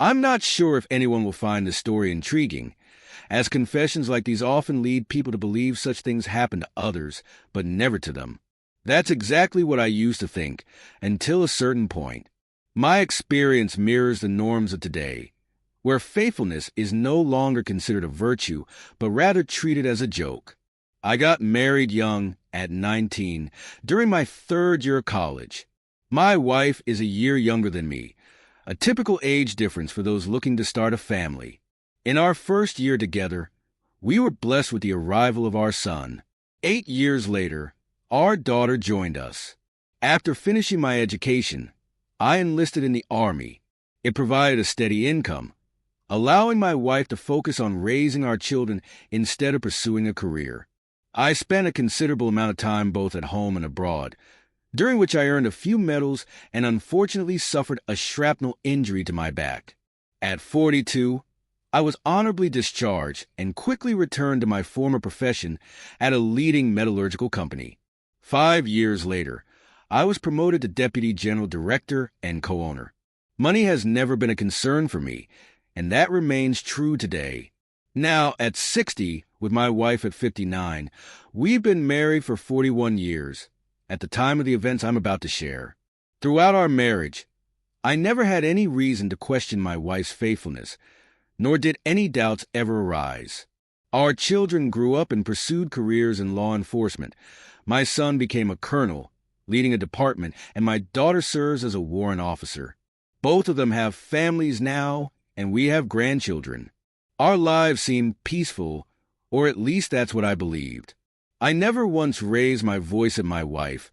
I'm not sure if anyone will find this story intriguing, as confessions like these often lead people to believe such things happen to others, but never to them. That's exactly what I used to think, until a certain point. My experience mirrors the norms of today, where faithfulness is no longer considered a virtue, but rather treated as a joke. I got married young, at 19, during my third year of college. My wife is a year younger than me, a typical age difference for those looking to start a family. In our first year together, we were blessed with the arrival of our son. 8 years later, our daughter joined us. After finishing my education, I enlisted in the Army. It provided a steady income, allowing my wife to focus on raising our children instead of pursuing a career. I spent a considerable amount of time both at home and abroad, during which I earned a few medals and unfortunately suffered a shrapnel injury to my back. At 42, I was honorably discharged and quickly returned to my former profession at a leading metallurgical company. 5 years later, I was promoted to Deputy General Director and co-owner. Money has never been a concern for me, and that remains true today. Now, at 60, with my wife at 59, we've been married for 41 years, at the time of the events I'm about to share. Throughout our marriage, I never had any reason to question my wife's faithfulness, nor did any doubts ever arise. Our children grew up and pursued careers in law enforcement. My son became a colonel, leading a department, and my daughter serves as a warrant officer. Both of them have families now, and we have grandchildren. Our lives seem peaceful, or at least that's what I believed. I never once raised my voice at my wife,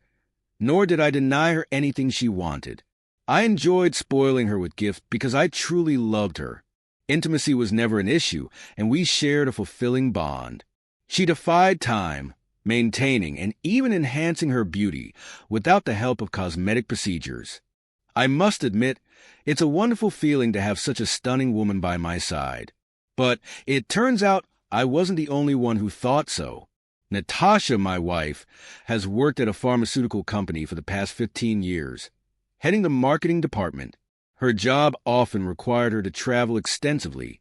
nor did I deny her anything she wanted. I enjoyed spoiling her with gifts because I truly loved her. Intimacy was never an issue, and we shared a fulfilling bond. She defied time, maintaining and even enhancing her beauty without the help of cosmetic procedures. I must admit, it's a wonderful feeling to have such a stunning woman by my side. But it turns out I wasn't the only one who thought so. Natasha, my wife, has worked at a pharmaceutical company for the past 15 years, heading the marketing department. Her job often required her to travel extensively,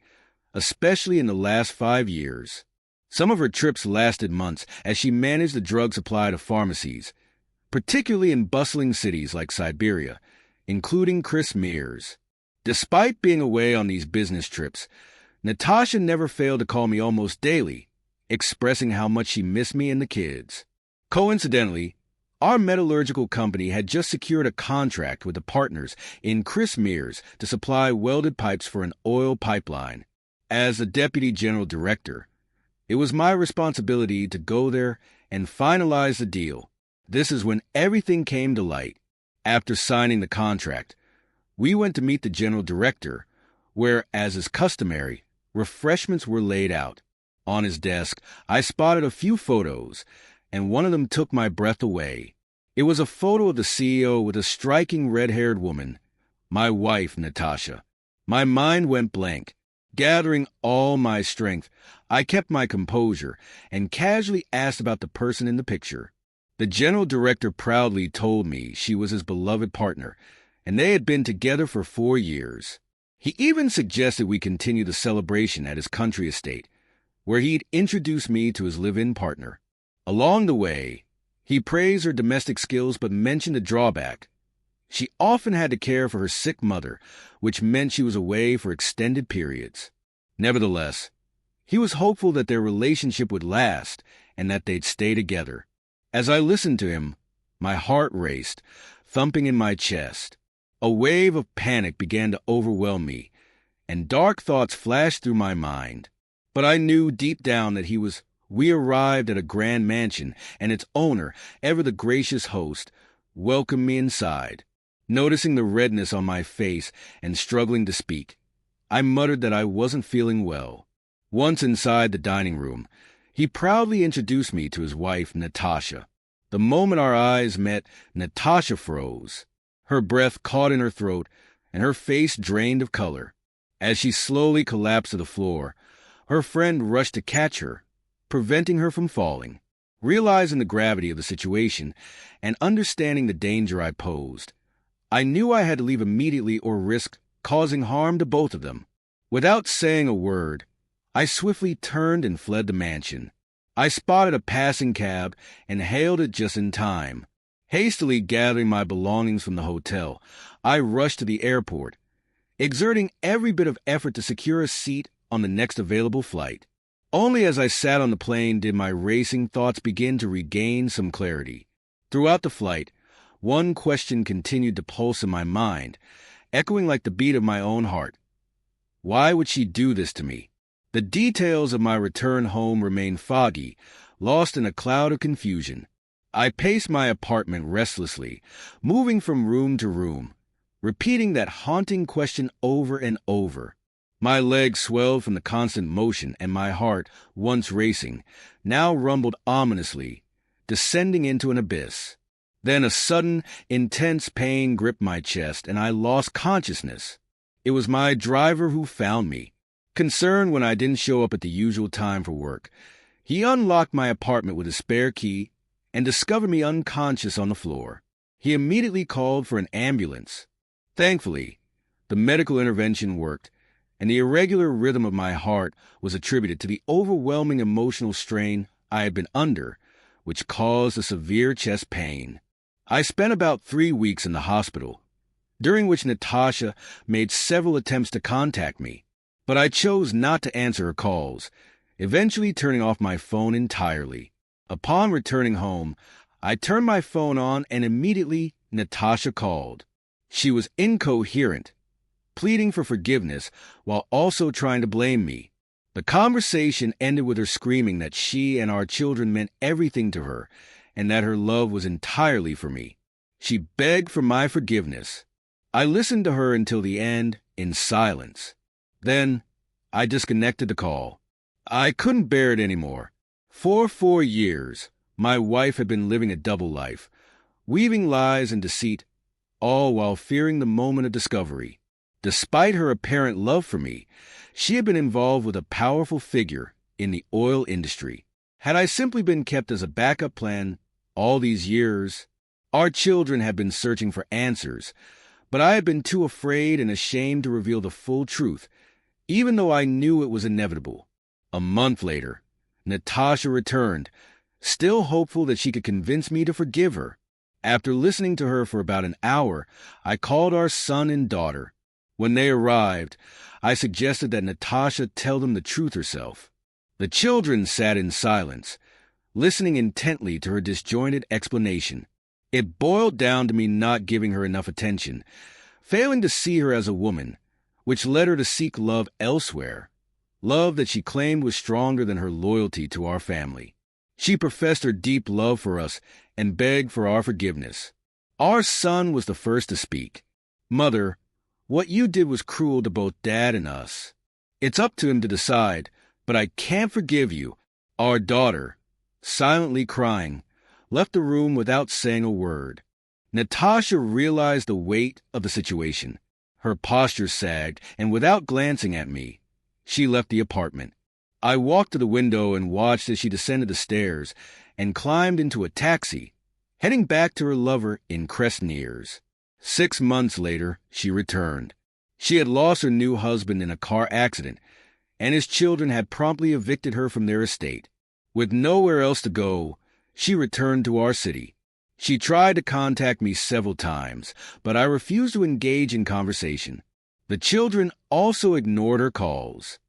especially in the last 5 years. Some of her trips lasted months as she managed the drug supply to pharmacies, particularly in bustling cities like Siberia, including Chris Mears. Despite being away on these business trips, Natasha never failed to call me almost daily, expressing how much she missed me and the kids. Coincidentally, our metallurgical company had just secured a contract with the partners in Chris Mears to supply welded pipes for an oil pipeline. As the Deputy General Director, it was my responsibility to go there and finalize the deal. This is when everything came to light. After signing the contract, we went to meet the General Director, where, as is customary, refreshments were laid out. On his desk, I spotted a few photos, and one of them took my breath away. It was a photo of the CEO with a striking red-haired woman, my wife, Natasha. My mind went blank. Gathering all my strength, I kept my composure and casually asked about the person in the picture. The General Director proudly told me she was his beloved partner, and they had been together for 4 years. He even suggested we continue the celebration at his country estate, where he'd introduce me to his live-in partner. Along the way, he praised her domestic skills but mentioned a drawback. She often had to care for her sick mother, which meant she was away for extended periods. Nevertheless, he was hopeful that their relationship would last and that they'd stay together. As I listened to him, my heart raced, thumping in my chest. A wave of panic began to overwhelm me, and dark thoughts flashed through my mind. But I knew deep down that we arrived at a grand mansion, and its owner, ever the gracious host, welcomed me inside. Noticing the redness on my face and struggling to speak, I muttered that I wasn't feeling well. Once inside the dining room, he proudly introduced me to his wife, Natasha. The moment our eyes met, Natasha froze. Her breath caught in her throat, and her face drained of color. As she slowly collapsed to the floor, her friend rushed to catch her, preventing her from falling. Realizing the gravity of the situation and understanding the danger I posed, I knew I had to leave immediately or risk causing harm to both of them. Without saying a word, I swiftly turned and fled the mansion. I spotted a passing cab and hailed it just in time. Hastily gathering my belongings from the hotel, I rushed to the airport, exerting every bit of effort to secure a seat on the next available flight. Only as I sat on the plane did my racing thoughts begin to regain some clarity. Throughout the flight, one question continued to pulse in my mind, echoing like the beat of my own heart. Why would she do this to me? The details of my return home remained foggy, lost in a cloud of confusion. I paced my apartment restlessly, moving from room to room, repeating that haunting question over and over. My legs swelled from the constant motion, and my heart, once racing, now rumbled ominously, descending into an abyss. Then a sudden, intense pain gripped my chest, and I lost consciousness. It was my driver who found me. Concerned when I didn't show up at the usual time for work, he unlocked my apartment with a spare key and discovered me unconscious on the floor. He immediately called for an ambulance. Thankfully, the medical intervention worked, and the irregular rhythm of my heart was attributed to the overwhelming emotional strain I had been under, which caused a severe chest pain. I spent about 3 weeks in the hospital, during which Natasha made several attempts to contact me, but I chose not to answer her calls, eventually turning off my phone entirely. Upon returning home, I turned my phone on and immediately Natasha called. She was incoherent, pleading for forgiveness while also trying to blame me. The conversation ended with her screaming that she and our children meant everything to her and that her love was entirely for me. She begged for my forgiveness. I listened to her until the end in silence. Then I disconnected the call. I couldn't bear it anymore. For 4 years, my wife had been living a double life, weaving lies and deceit, all while fearing the moment of discovery. Despite her apparent love for me, she had been involved with a powerful figure in the oil industry. Had I simply been kept as a backup plan all these years, our children had been searching for answers, but I had been too afraid and ashamed to reveal the full truth, even though I knew it was inevitable. A month later, Natasha returned, still hopeful that she could convince me to forgive her. After listening to her for about an hour, I called our son and daughter. When they arrived, I suggested that Natasha tell them the truth herself. The children sat in silence, listening intently to her disjointed explanation. It boiled down to me not giving her enough attention, failing to see her as a woman, which led her to seek love elsewhere, love that she claimed was stronger than her loyalty to our family. She professed her deep love for us and begged for our forgiveness. Our son was the first to speak. "Mother, what you did was cruel to both Dad and us. It's up to him to decide, but I can't forgive you." Our daughter, silently crying, left the room without saying a word. Natasha realized the weight of the situation. Her posture sagged, and without glancing at me, she left the apartment. I walked to the window and watched as she descended the stairs and climbed into a taxi, heading back to her lover in Crestnears. 6 months later, she returned. She had lost her new husband in a car accident, and his children had promptly evicted her from their estate. With nowhere else to go, she returned to our city. She tried to contact me several times, but I refused to engage in conversation. The children also ignored her calls.